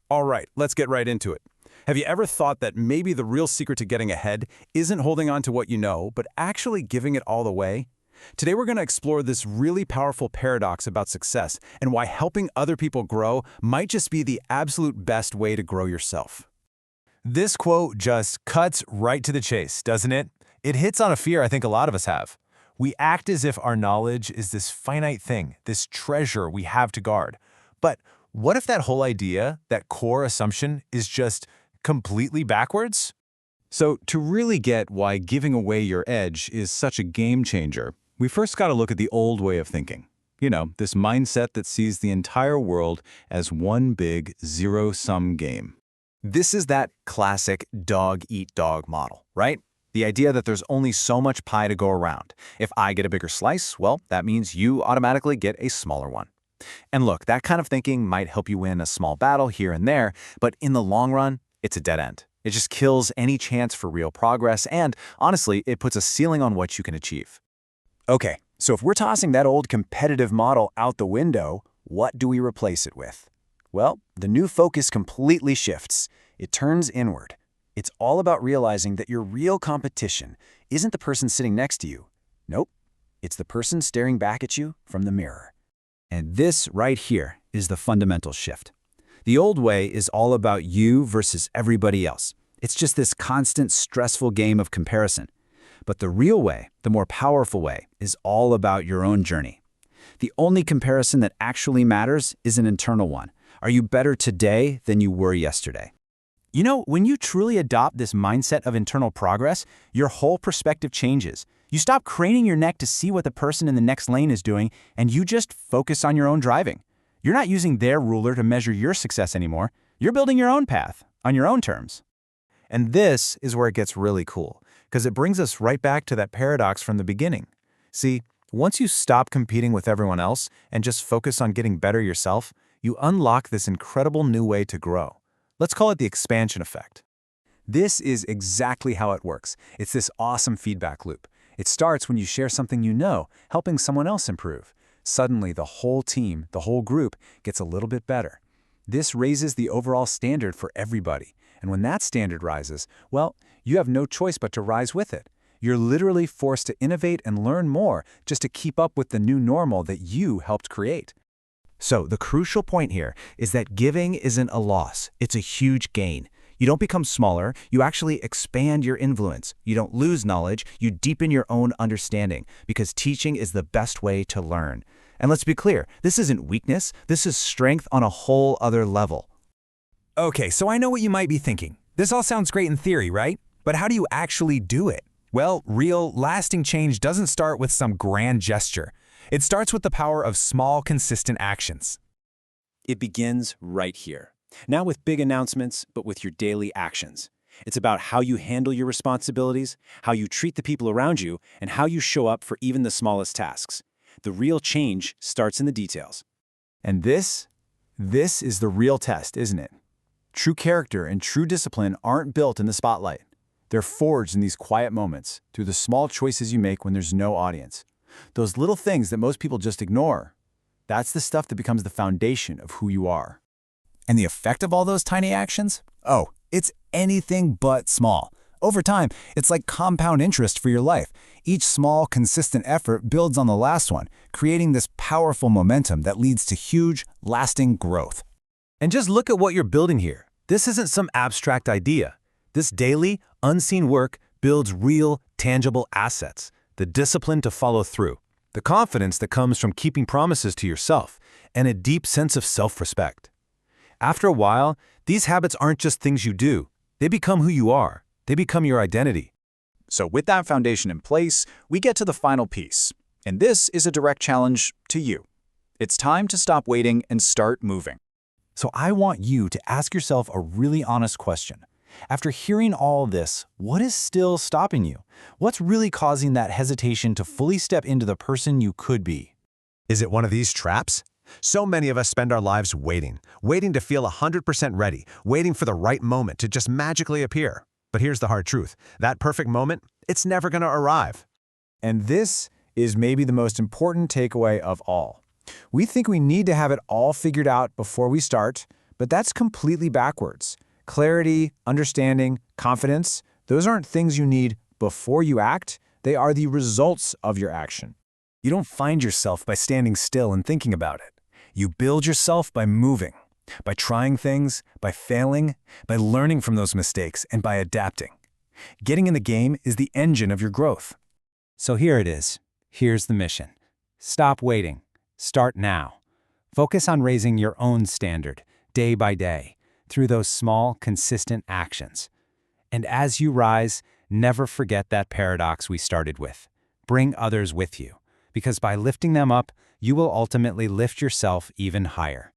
All right, let's get right into it. Have you ever thought that maybe the real secret to getting ahead isn't holding on to what you know, but actually giving it all away? Today we're going to explore this really powerful paradox about success and why helping other people grow might just be the absolute best way to grow yourself. This quote just cuts right to the chase, doesn't it? It hits on a fear I think a lot of us have. We act as if our knowledge is this finite thing, this treasure we have to guard. But what if that whole idea, that core assumption, is just completely backwards? So to really get why giving away your edge is such a game changer, we first got to look at the old way of thinking. You know, this mindset that sees the entire world as one big zero-sum game. This is that classic dog-eat-dog model, right? The idea that there's only so much pie to go around. If I get a bigger slice, well, that means you automatically get a smaller one. And look, that kind of thinking might help you win a small battle here and there, but in the long run, it's a dead end. It just kills any chance for real progress, and honestly, it puts a ceiling on what you can achieve. Okay, so if we're tossing that old competitive model out the window, what do we replace it with? Well, the new focus completely shifts. It turns inward. It's all about realizing that your real competition isn't the person sitting next to you. Nope, it's the person staring back at you from the mirror. And this right here is the fundamental shift. The old way is all about you versus everybody else. It's just this constant, stressful game of comparison. But the real way, the more powerful way, is all about your own journey. The only comparison that actually matters is an internal one. Are you better today than you were yesterday? You know, when you truly adopt this mindset of internal progress, your whole perspective changes. You stop craning your neck to see what the person in the next lane is doing, and you just focus on your own driving. You're not using their ruler to measure your success anymore. You're building your own path, on your own terms. And this is where it gets really cool, because it brings us right back to that paradox from the beginning. See, once you stop competing with everyone else and just focus on getting better yourself, you unlock this incredible new way to grow. Let's call it the expansion effect. This is exactly how it works. It's this awesome feedback loop. It starts when you share something you know, helping someone else improve. Suddenly, the whole team, the whole group, gets a little bit better. This raises the overall standard for everybody. And when that standard rises, well, you have no choice but to rise with it. You're literally forced to innovate and learn more just to keep up with the new normal that you helped create. So the crucial point here is that giving isn't a loss, it's a huge gain. You don't become smaller, you actually expand your influence. You don't lose knowledge, you deepen your own understanding, because teaching is the best way to learn. And let's be clear, this isn't weakness, this is strength on a whole other level. Okay, so I know what you might be thinking. This all sounds great in theory, right? But how do you actually do it? Well, real, lasting change doesn't start with some grand gesture. It starts with the power of small, consistent actions. It begins right here. Not with big announcements, but with your daily actions. It's about how you handle your responsibilities, how you treat the people around you, and how you show up for even the smallest tasks. The real change starts in the details. And this is the real test, isn't it? True character and true discipline aren't built in the spotlight. They're forged in these quiet moments, through the small choices you make when there's no audience. Those little things that most people just ignore. That's the stuff that becomes the foundation of who you are. And the effect of all those tiny actions? Oh, it's anything but small. Over time, it's like compound interest for your life. Each small, consistent effort builds on the last one, creating this powerful momentum that leads to huge, lasting growth. And just look at what you're building here. This isn't some abstract idea. This daily, unseen work builds real, tangible assets. The discipline to follow through, the confidence that comes from keeping promises to yourself, and a deep sense of self-respect. After a while, these habits aren't just things you do. They become who you are. They become your identity. So with that foundation in place, we get to the final piece. And this is a direct challenge to you. It's time to stop waiting and start moving. So I want you to ask yourself a really honest question. After hearing all this, what is still stopping you? What's really causing that hesitation to fully step into the person you could be? Is it one of these traps? So many of us spend our lives waiting to feel 100% ready, waiting for the right moment to just magically appear. But here's the hard truth. That perfect moment, it's never going to arrive. And this is maybe the most important takeaway of all. We think we need to have it all figured out before we start, But that's completely backwards. Clarity, understanding, confidence, those aren't things you need before you act. They are the results of your action. You don't find yourself by standing still and thinking about it. You build yourself by moving, by trying things, by failing, by learning from those mistakes, and by adapting. Getting in the game is the engine of your growth. So here it is. Here's the mission. Stop waiting. Start now. Focus on raising your own standard, day by day, through those small, consistent actions. And as you rise, never forget that paradox we started with. Bring others with you, because by lifting them up, you will ultimately lift yourself even higher.